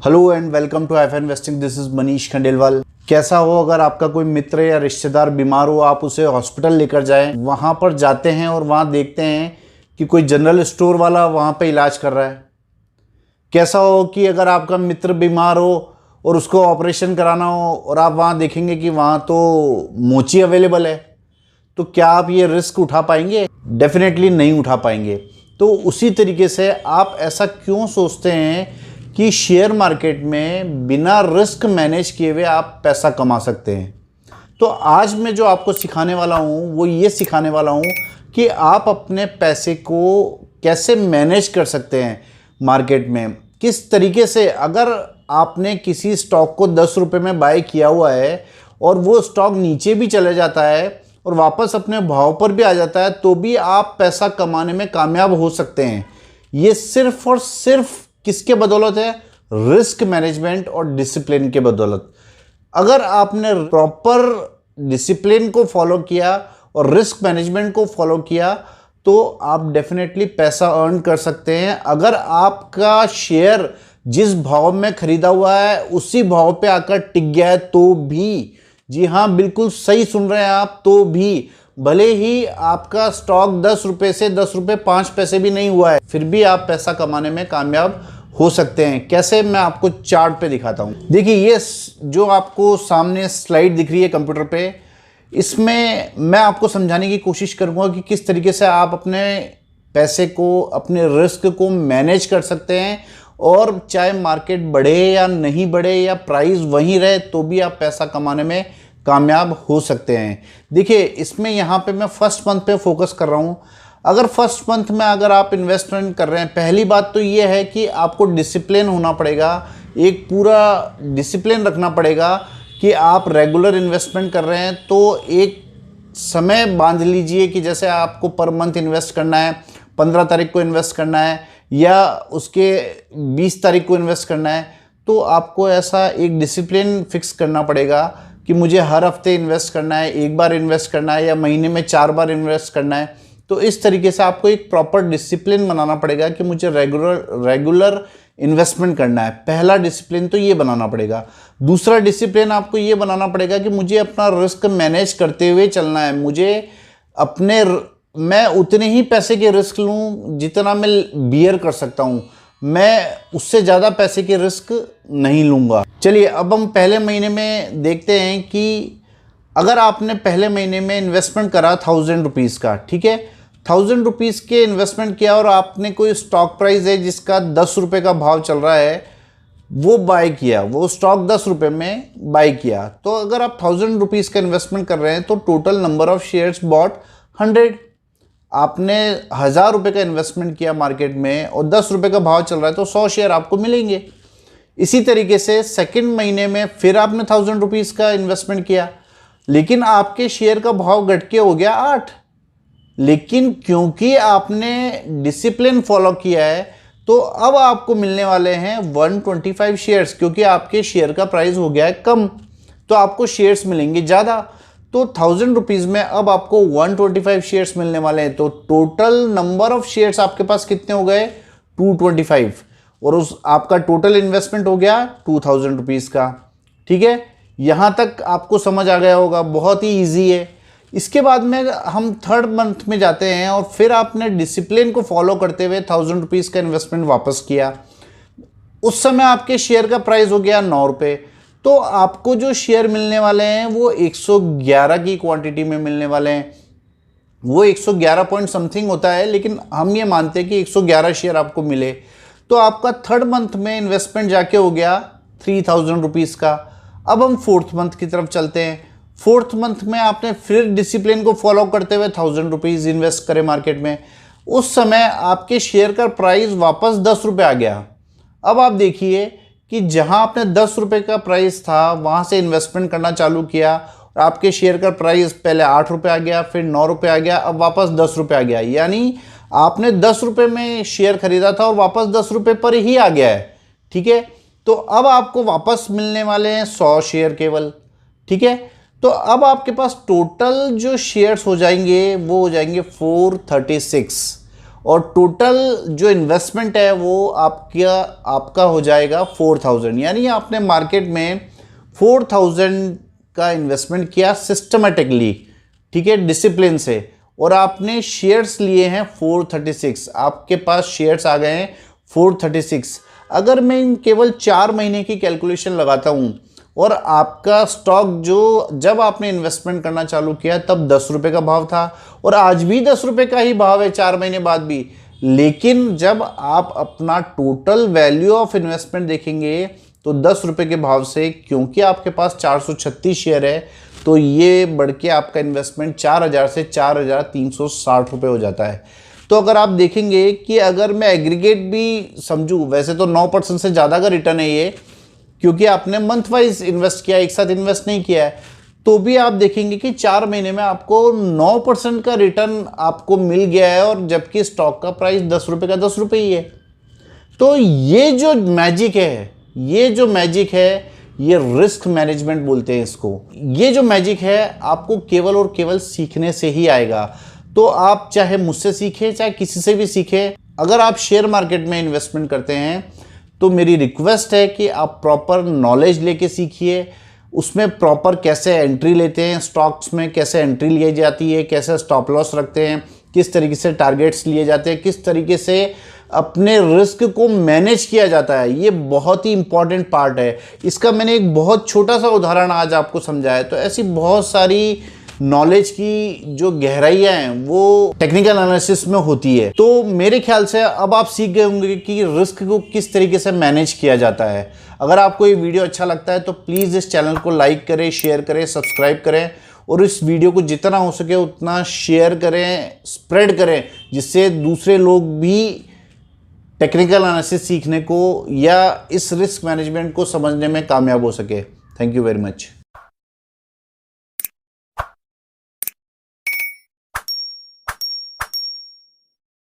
Hello and welcome to F investing. This is Manish Khandelwal. कैसा हो, अगर आपका कोई मित्र या रिश्तेदार बीमार हो, आप उसे हॉस्पिटल लेकर जाएं, वहाँ पर जाते हैं और वहाँ देखते हैं कि कोई जनरल स्टोर वाला वहाँ पे इलाज कर रहा है। कैसा हो कि अगर आपका मित्र बीमार हो और उसको ऑपरेशन कराना हो और आप वहाँ देखेंगे कि वहाँ तो मोची अवेलेबल है, तो क्या आप ये रिस्क उठा पाएंगे? डेफिनेटली नहीं उठा पाएंगे। तो उसी तरीके से आप ऐसा क्यों सोचते हैं कि शेयर मार्केट में बिना रिस्क मैनेज किए हुए आप पैसा कमा सकते हैं? तो आज मैं जो आपको सिखाने वाला हूँ वो ये सिखाने वाला हूँ कि आप अपने पैसे को कैसे मैनेज कर सकते हैं मार्केट में। किस तरीके से, अगर आपने किसी स्टॉक को 10 रुपये में बाय किया हुआ है और वो स्टॉक नीचे भी चले जाता है और वापस अपने भाव पर भी आ जाता है, तो भी आप पैसा कमाने में कामयाब हो सकते हैं। ये सिर्फ और सिर्फ किसके बदौलत है? रिस्क मैनेजमेंट और डिसिप्लिन के बदौलत। अगर आपने प्रॉपर डिसिप्लिन को फॉलो किया और रिस्क मैनेजमेंट को फॉलो किया तो आप डेफिनेटली पैसा अर्न कर सकते हैं। अगर आपका शेयर जिस भाव में खरीदा हुआ है उसी भाव पे आकर टिक गया है तो भी, जी हाँ बिल्कुल सही सुन रहे हैं आप, तो भी भले ही आपका स्टॉक 10 रुपये से 10 रुपये 5 पैसे भी नहीं हुआ है, फिर भी आप पैसा कमाने में कामयाब हो सकते हैं। कैसे, मैं आपको चार्ट पे दिखाता हूँ। देखिए, ये जो आपको सामने स्लाइड दिख रही है कंप्यूटर पे, इसमें मैं आपको समझाने की कोशिश करूँगा कि किस तरीके से आप अपने पैसे को, अपने रिस्क को मैनेज कर सकते हैं और चाहे मार्केट बढ़े या नहीं बढ़े या प्राइस वहीं रहे तो भी आप पैसा कमाने में कामयाब हो सकते हैं। देखिए, इसमें यहाँ पे मैं फर्स्ट मंथ पे फोकस कर रहा हूँ। अगर फर्स्ट मंथ में अगर आप इन्वेस्टमेंट कर रहे हैं, पहली बात तो ये है कि आपको डिसिप्लिन होना पड़ेगा, एक पूरा डिसिप्लिन रखना पड़ेगा कि आप रेगुलर इन्वेस्टमेंट कर रहे हैं तो एक समय बांध लीजिए कि जैसे आपको पर मंथ इन्वेस्ट करना है, 15 तारीख को इन्वेस्ट करना है या उसके 20 तारीख को इन्वेस्ट करना है, तो आपको ऐसा एक डिसिप्लिन फिक्स करना पड़ेगा कि मुझे हर हफ्ते इन्वेस्ट करना है, एक बार इन्वेस्ट करना है या महीने में 4 बार इन्वेस्ट करना है। तो इस तरीके से आपको एक प्रॉपर डिसिप्लिन बनाना पड़ेगा कि मुझे रेगुलर इन्वेस्टमेंट करना है। पहला डिसिप्लिन तो ये बनाना पड़ेगा। दूसरा डिसिप्लिन आपको ये बनाना पड़ेगा कि मुझे अपना रिस्क मैनेज करते हुए चलना है। मैं उतने ही पैसे के रिस्क लूँ जितना मैं बियर कर सकता हूँ, मैं उससे ज़्यादा पैसे के रिस्क नहीं लूँगा। चलिए, अब हम पहले महीने में देखते हैं कि अगर आपने पहले महीने में इन्वेस्टमेंट करा 1000 रुपीज़ का, ठीक है, 1000 रुपीज़ के इन्वेस्टमेंट किया और आपने कोई स्टॉक प्राइस है जिसका 10 रुपये का भाव चल रहा है, वो बाय किया, वो स्टॉक 10 रुपये में बाय किया। तो अगर आप 1000 रुपीज़ का इन्वेस्टमेंट कर रहे हैं तो total number of shares bot 100। आपने 1000 रुपये का इन्वेस्टमेंट किया मार्केट में और 10 रुपये का भाव चल रहा है तो 100 शेयर आपको मिलेंगे। इसी तरीके से सेकंड महीने में फिर आपने 1000 रुपीज़ का इन्वेस्टमेंट किया, लेकिन आपके शेयर का भाव घट के हो गया 8। लेकिन क्योंकि आपने डिसिप्लिन फॉलो किया है तो अब आपको मिलने वाले हैं 125 शेयर्स, क्योंकि आपके शेयर का प्राइस हो गया है कम, तो आपको शेयर्स मिलेंगे ज़्यादा। तो 1000 रुपीज़ में अब आपको 125 शेयर्स मिलने वाले हैं। तो टोटल नंबर ऑफ शेयर्स आपके पास कितने हो गए? 225। और उस आपका टोटल इन्वेस्टमेंट हो गया 2000 रुपीज़ का। ठीक है, यहाँ तक आपको समझ आ गया होगा, बहुत ही ईजी है। इसके बाद में हम थर्ड मंथ में जाते हैं और फिर आपने डिसिप्लिन को फॉलो करते हुए 1000 रुपीज़ का इन्वेस्टमेंट वापस किया। उस समय आपके शेयर का प्राइस हो गया 9 रुपये। तो आपको जो शेयर मिलने वाले हैं वो 111 की क्वांटिटी में मिलने वाले हैं। वो 111 पॉइंट समथिंग होता है, लेकिन हम ये मानते हैं कि 111 शेयर आपको मिले। तो आपका थर्ड मंथ में इन्वेस्टमेंट जाके हो गया 3000 रुपीज़ का। अब हम फोर्थ मंथ की तरफ चलते हैं। फोर्थ मंथ में आपने फिर डिसिप्लिन को फॉलो करते हुए 1000 रुपीज़ इन्वेस्ट करें मार्केट में। उस समय आपके शेयर का प्राइस वापस 10 रुपये आ गया। अब आप देखिए कि जहां आपने 10 रुपये का प्राइस था वहां से इन्वेस्टमेंट करना चालू किया और आपके शेयर का प्राइस पहले 8 रुपये आ गया, फिर 9 रुपये आ गया, अब वापस 10 रुपये आ गया। यानी आपने 10 रुपये में शेयर खरीदा था और वापस 10 रुपये पर ही आ गया है। ठीक है, तो अब आपको वापस मिलने वाले हैं 100 शेयर केवल। ठीक है, तो अब आपके पास टोटल जो शेयर्स हो जाएंगे वो हो जाएंगे 436। और टोटल जो इन्वेस्टमेंट है वो आपका हो जाएगा 4000, यानी आपने मार्केट में 4000 का इन्वेस्टमेंट किया सिस्टमेटिकली, ठीक है, डिसिप्लिन से, और आपने शेयर्स लिए हैं 436, आपके पास शेयर्स आ गए हैं 436। अगर मैं इन केवल 4 महीने की कैलकुलेशन लगाता हूँ और आपका स्टॉक जो जब आपने इन्वेस्टमेंट करना चालू किया तब 10 रुपये का भाव था और आज भी 10 रुपये का ही भाव है 4 महीने बाद भी, लेकिन जब आप अपना टोटल वैल्यू ऑफ इन्वेस्टमेंट देखेंगे तो 10 रुपये के भाव से, क्योंकि आपके पास 436 शेयर है, तो ये बढ़ के आपका इन्वेस्टमेंट 4000 से 4360 रुपये हो जाता है। तो अगर आप देखेंगे कि अगर मैं एग्रीगेट भी समझूं, वैसे तो 9% से ज़्यादा का रिटर्न है ये, क्योंकि आपने मंथ वाइज इन्वेस्ट किया, एक साथ इन्वेस्ट नहीं किया है, तो भी आप देखेंगे कि 4 महीने में आपको 9% का रिटर्न आपको मिल गया है, और जबकि स्टॉक का प्राइस 10 रुपये का 10 रुपये ही है। तो ये जो मैजिक है, ये रिस्क मैनेजमेंट बोलते हैं इसको। ये जो मैजिक है आपको केवल और केवल सीखने से ही आएगा। तो आप चाहे मुझसे सीखें, चाहे किसी से भी सीखें, अगर आप शेयर मार्केट में इन्वेस्टमेंट करते हैं तो मेरी रिक्वेस्ट है कि आप प्रॉपर नॉलेज लेके सीखिए, उसमें प्रॉपर कैसे एंट्री लेते हैं, स्टॉक्स में कैसे एंट्री ली जाती है, कैसे स्टॉप लॉस रखते हैं, किस तरीके से टारगेट्स लिए जाते हैं, किस तरीके से अपने रिस्क को मैनेज किया जाता है। ये बहुत ही इंपॉर्टेंट पार्ट है। इसका मैंने एक बहुत छोटा सा उदाहरण आज आपको समझाया। तो ऐसी बहुत सारी नॉलेज की जो गहराइयाँ हैं वो टेक्निकल एनालिसिस में होती है। तो मेरे ख्याल से अब आप सीख गए होंगे कि रिस्क को किस तरीके से मैनेज किया जाता है। अगर आपको ये वीडियो अच्छा लगता है तो प्लीज़ इस चैनल को लाइक करें, शेयर करें, सब्सक्राइब करें, और इस वीडियो को जितना हो सके उतना शेयर करें, स्प्रेड करें, जिससे दूसरे लोग भी टेक्निकल एनालिसिस सीखने को या इस रिस्क मैनेजमेंट को समझने में कामयाब हो सके। Thank you very much.